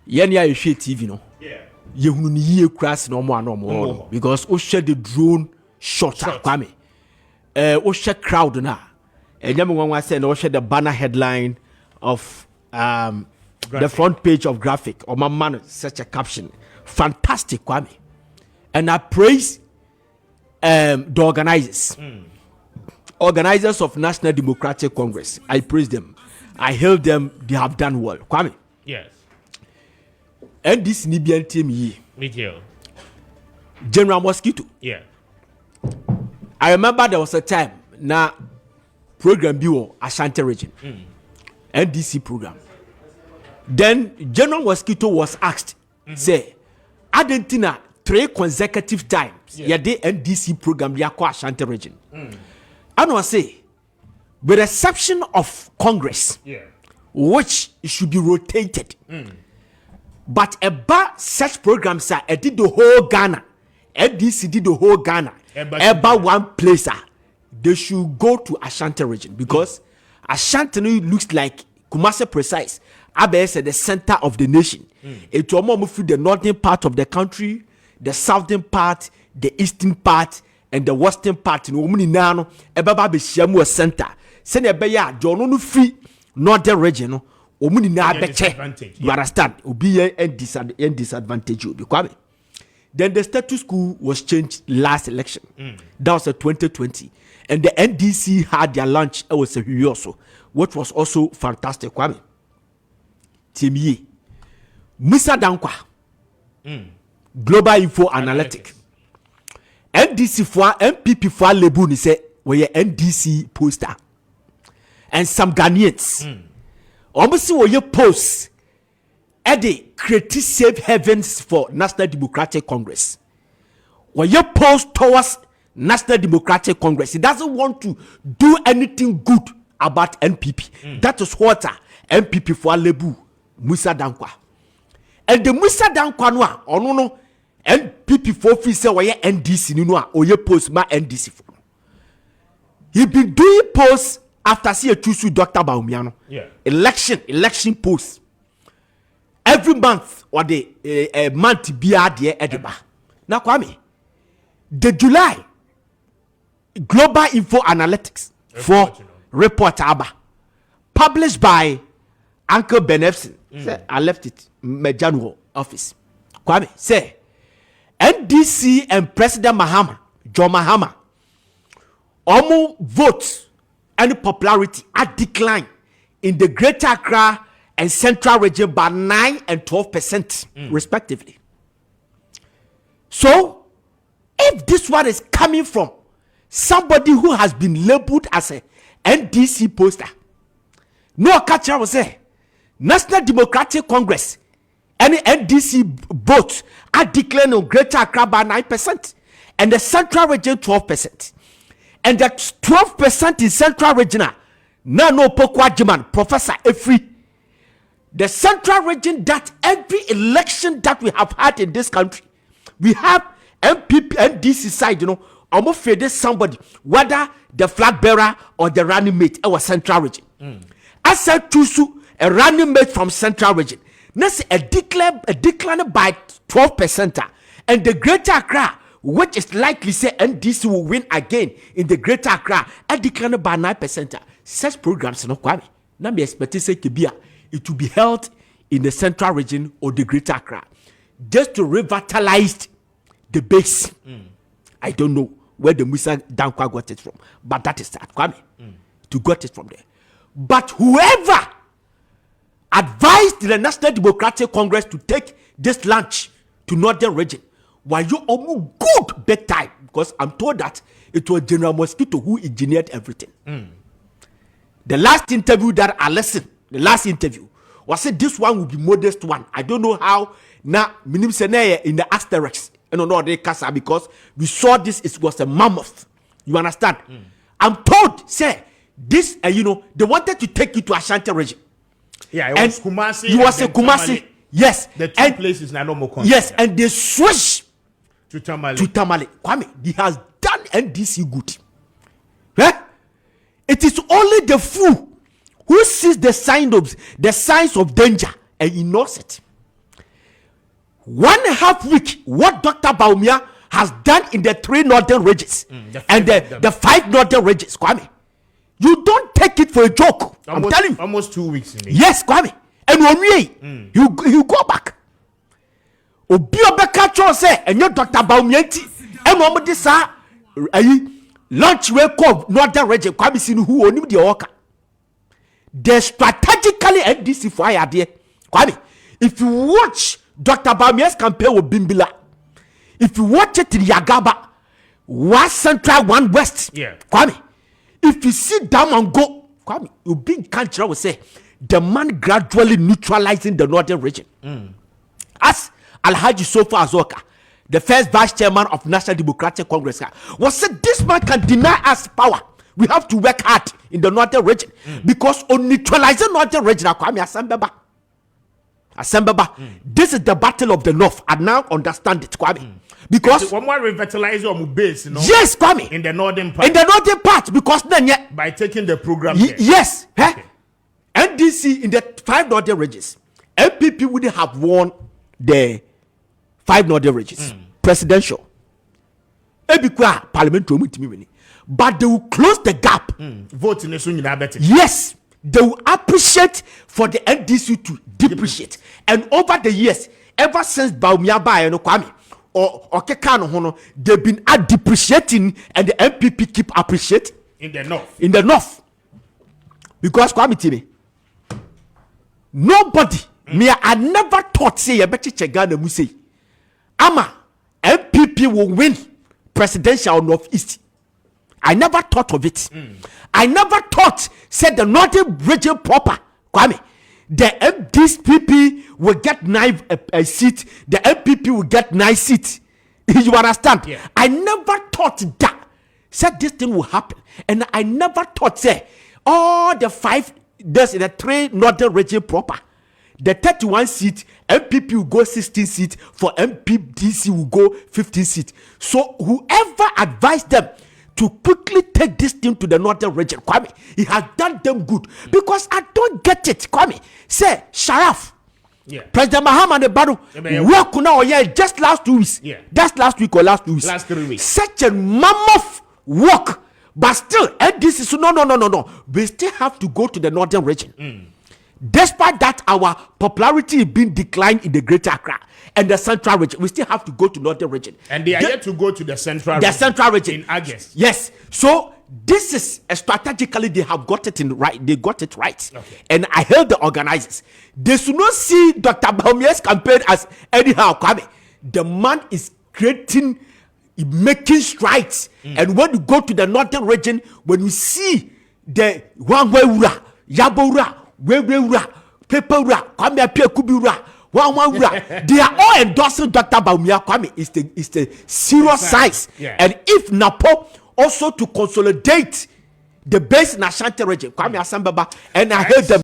Yenya you share TV no. Yeah. You hunu ye crass no more because o share the drone shot. Kwame. O share crowd na. Enyame wan say no share the banner headline of the front page of graphic or my man such a caption. Fantastic, Kwame. And I praise the organizers of National Democratic Congress. I praise them. I hail them. They have done well. Kwame. Yes. And this Nibian team with you. General Mosquito. Yeah. I remember there was a time na program bureau Ashanti region. NDC program. Then General Mosquito was asked, say, Argentina 3 consecutive times, yeah, the NDC program, the Ashanti region. And I say, with the exception of Congress, which should be rotated, but about such programs, it did the whole Ghana, NDC did the whole Ghana, about one place, they should go to Ashanti region because Ashanti looks like Kumasi precise. Abe is the center of the nation. It will move through the northern part of the country, the southern part, the eastern part, and the western part. In Omuni Nano, Ebaba be Shamu center. Send a beya, Jono free northern region. Omuni na beche. You understand? Obi and disadvantage you. Then the status quo was changed last election. That was 2020. And the NDC had their launch. It was a Hyoso, which was also fantastic. Kwame. Timie. Musa Dankwa. Global Info Analytic. NDC for MPP for Lebu ni say we NDC poster. And some Ghanaians. Almost we post at the create safe heavens for National Democratic Congress. When you post towards National Democratic Congress, it doesn't want to do anything good about NPP. That is what MPP for Lebu. Musa Dankwa. And the Musa Dankwa no ono no NPP for officer why NDC no or ye post ma NDC for. He been doing posts after see a choose Dr. Bawumia no. Yeah. Election posts. Every month or the month be there ediba. Now Kwame. The July Global Info Analytics for report aba published by Uncle Benefson. Say, I left it my general office. Kwame say NDC and President John Mahama almost votes and popularity at decline in the Greater Accra and Central region by 9 and 12% respectively. So if this one is coming from somebody who has been labeled as a NDC poster, no catcher will say National Democratic Congress and NDC votes are declaring on Greater Accra by 9% and the Central region 12%. And the 12% in Central region no pokwa Jiman, Professor Efri. The Central region that every election that we have had in this country, we have MPP, NDC side, almost fed somebody, whether the flag bearer or the running mate, our Central region. I said to a running mate from Central region. That's a decline by 12%. And the Greater Accra, which is likely say NDC will win again in the Greater Accra, a decline by 9%. Such programs no Kwame. Now me expect say Kibia it will be held in the Central region or the Greater Accra, just to revitalize the base. I don't know where the Musa Dankwa got it from, but that is that Kwame to got it from there. But whoever advised the National Democratic Congress to take this launch to Northern region, were you almost good big time? Because I'm told that it was General Mosquito who engineered everything. The last interview that I listened, the last interview, was said this one will be modest one. I don't know how now minim seneye in the asterisk. No, they casa because we saw this. It was a mammoth. You understand? I'm told, say this. They wanted to take you to Ashanti region. Yeah, it was Kumasi. You was a Kumasi. Yes. The two places now no more. Yes, and they switch to Tamale. Kwame, he has done NDC good. It is only the fool who sees the signs of danger and ignores it. 1.5 week, what Dr. Bawumia has done in the 3 northern regions and the 5 northern regions, Kwame. You don't take it for a joke. I'm telling you. Almost 2 weeks in it. Yes, Kwame. And when you go back. Obi obeka cho say enyo Dr. Bawumia nti eno mo de sa launch we call northern region Kwame sinu who onim de oka. They strategically NDC for ayade. Kwame, if you watch Dr. Bawumia's campaign with Bimbila, if you watch it in Yagaba, 1 Central, 1 West, Kwame, if you sit down and go, Kwame, you big country will say the man gradually neutralizing the northern region. As Alhaji Sofa Azoka, the first vice chairman of National Democratic Congress, was said this man can deny us power. We have to work hard in the northern region because on neutralizing northern region, Kwame Asembaba, this is the battle of the north. I now understand it, Kwame. Because one more revitalize your base, you know, yes, Kwame, in the northern part. In the northern part, because then by taking the program. Yes, okay. NDC in the 5 northern regions, MPP would have won the 5 northern regions, presidential. Parliamentary, but they will close the gap. Vote in the yes, they will appreciate for the NDC to depreciate. And over the years, ever since Bawumia Baye no Kwame or Kekano Hono, they've been depreciating and the MPP keep appreciating in the north. In the north, because Kwame Timi, nobody me I never thought say a better Chegana Muse Ama MPP will win presidential northeast. I never thought of it. I never thought said the northern region proper, Kwame, the MDP will get 9 seats, the MPP will get 9 seats. You understand? Yeah. I never thought that said this thing will happen, and I never thought say all the 5 there's in the 3 northern region proper. The 31 seat, MPP will go 16 seats, for MPDC will go 15 seats. So whoever advised them to quickly take this thing to the northern region, Kwame, he has done them good. Because I don't get it, Kwame. Say, Sharaf, President Mahaman Badu, work now, just last 2 weeks. That's last week or last 2 weeks. Last 3 weeks. Such a mammoth work. But still, and this is no. We still have to go to the northern region. Despite that, our popularity is being declined in the Greater Accra and the Central region. We still have to go to northern region. And they are yet to go to the Central region. The Central region. In August. Yes. So this is strategically they have got it in right. They got it right. Okay. And I heard the organizers. They should not see Dr. Bawumia's campaign as anyhow Kwame. The man is creating, making strides. And when you go to the northern region, when you see the Wangweura, Yaboura, Wewura, Pepura, Kwame Apia Kubura, Wangweura, they are all endorsing Dr. Bawumia. Kwame is the serious size. Yeah. And if Napo also to consolidate the base in Ashanti region, Kwame Asambaba, and I heard them.